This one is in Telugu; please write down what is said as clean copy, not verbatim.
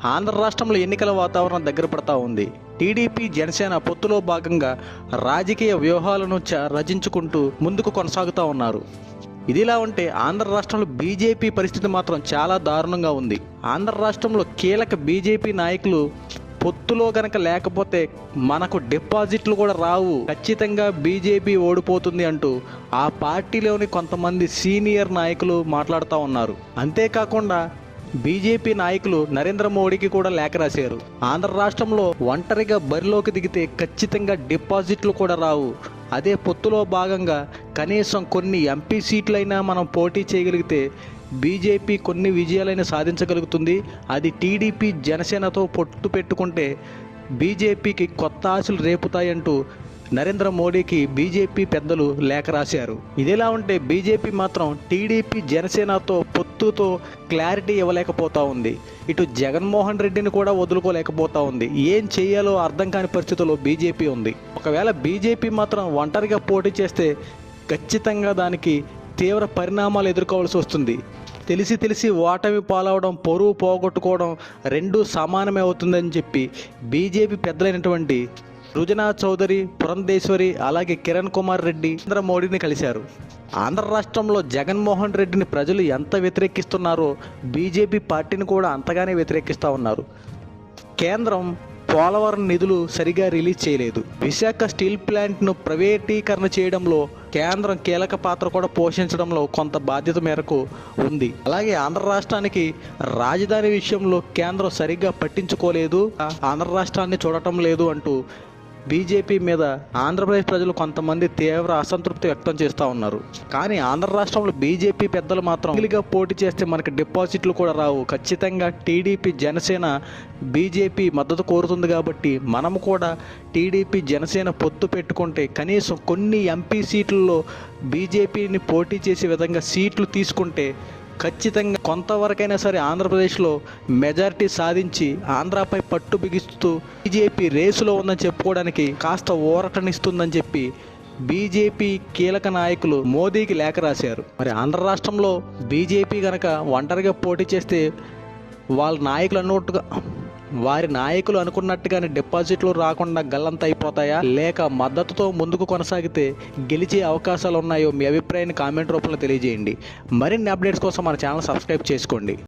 ఆంధ్ర రాష్ట్రంలో ఎన్నికల వాతావరణం దగ్గర పడతా ఉంది. టీడీపీ జనసేన పొత్తులో భాగంగా రాజకీయ వ్యూహాలను రచించుకుంటూ ముందుకు కొనసాగుతూ ఉన్నారు. ఇదిలా ఉంటే ఆంధ్ర రాష్ట్రంలో బీజేపీ పరిస్థితి మాత్రం చాలా దారుణంగా ఉంది. ఆంధ్ర రాష్ట్రంలో కీలక బీజేపీ నాయకులు పొత్తులో గనక లేకపోతే మనకు డిపాజిట్లు కూడా రావు, ఖచ్చితంగా బీజేపీ ఓడిపోతుంది అంటూ ఆ పార్టీలోని కొంతమంది సీనియర్ నాయకులు మాట్లాడుతూ ఉన్నారు. అంతేకాకుండా బీజేపీ నాయకులు నరేంద్ర మోడీకి కూడా లేఖ రాశారు. ఆంధ్ర రాష్ట్రంలో ఒంటరిగా బరిలోకి దిగితే ఖచ్చితంగా డిపాజిట్లు కూడా రావు, అదే పొత్తులో భాగంగా కనీసం కొన్ని ఎంపీ సీట్లైనా మనం పోటీ చేయగలిగితే బీజేపీ కొన్ని విజయాలైనా సాధించగలుగుతుంది, అది టీడీపీ జనసేనతో పొత్తు పెట్టుకుంటే బీజేపీకి కొత్త ఆశలు రేపుతాయంటూ నరేంద్ర మోడీకి బీజేపీ పెద్దలు లేఖ రాశారు. ఇదిలా ఉంటే బీజేపీ మాత్రం టీడీపీ జనసేనతో పొత్తుతో క్లారిటీ ఇవ్వలేకపోతా ఉంది. ఇటు జగన్మోహన్ రెడ్డిని కూడా వదులుకోలేకపోతా ఉంది. ఏం చేయాలో అర్థం కాని పరిస్థితుల్లో బీజేపీ ఉంది. ఒకవేళ బీజేపీ మాత్రం ఒంటరిగా పోటీ చేస్తే ఖచ్చితంగా దానికి తీవ్ర పరిణామాలు ఎదుర్కోవాల్సి వస్తుంది. తెలిసి ఓటమి పాలవడం, పరువు పోగొట్టుకోవడం రెండూ సమానమే అవుతుందని చెప్పి బీజేపీ పెద్దలైనటువంటి రుజనా చౌదరి, పురంధేశ్వరి, అలాగే కిరణ్ కుమార్ రెడ్డి నరేంద్ర మోడీని కలిశారు. ఆంధ్ర రాష్ట్రంలో జగన్మోహన్ రెడ్డిని ప్రజలు ఎంత వ్యతిరేకిస్తున్నారో బీజేపీ పార్టీని కూడా అంతగానే వ్యతిరేకిస్తూ ఉన్నారు. కేంద్రం పోలవరం నిధులు సరిగా రిలీజ్ చేయలేదు. విశాఖ స్టీల్ ప్లాంట్ను ప్రైవేటీకరణ చేయడంలో కేంద్రం కీలక పాత్ర కూడా పోషించడంలో కొంత బాధ్యత మేరకు ఉంది. అలాగే ఆంధ్ర రాష్ట్రానికి రాజధాని విషయంలో కేంద్రం సరిగ్గా పట్టించుకోలేదు, ఆంధ్ర రాష్ట్రాన్ని చూడటం లేదు అంటూ బీజేపీ మీద ఆంధ్రప్రదేశ్ ప్రజలు కొంతమంది తీవ్ర అసంతృప్తి వ్యక్తం చేస్తూ ఉన్నారు. కానీ ఆంధ్ర రాష్ట్రంలో బీజేపీ పెద్దలు మాత్రం సింగిల్గా పోటీ చేస్తే మనకి డిపాజిట్లు కూడా రావు, ఖచ్చితంగా టీడీపీ జనసేన బీజేపీ మద్దతు కోరుతుంది కాబట్టి మనము కూడా టీడీపీ జనసేన పొత్తు పెట్టుకుంటే కనీసం కొన్ని ఎంపీ సీట్లలో బీజేపీని పోటీ చేసే విధంగా సీట్లు తీసుకుంటే ఖచ్చితంగా కొంతవరకైనా సరే ఆంధ్రప్రదేశ్లో మెజారిటీ సాధించి ఆంధ్రాపై పట్టు బిగిస్తూ బీజేపీ రేసులో ఉందని చెప్పుకోవడానికి కాస్త ఊరటనిస్తుందని చెప్పి బీజేపీ కీలక నాయకులు మోదీకి లేఖ రాశారు. మరి ఆంధ్ర రాష్ట్రంలో బీజేపీ కనుక ఒంటరిగా పోటీ చేస్తే వారి నాయకులు అనుకున్నట్టుగానే డిపాజిట్లు రాకుండా గల్లంత అయిపోతాయా, లేక మద్దతుతో ముందుకు కొనసాగితే గెలిచే అవకాశాలు ఉన్నాయో మీ అభిప్రాయాన్ని కామెంట్ రూపంలో తెలియజేయండి. మరిన్ని అప్డేట్స్ కోసం మన ఛానల్ సబ్స్క్రైబ్ చేసుకోండి.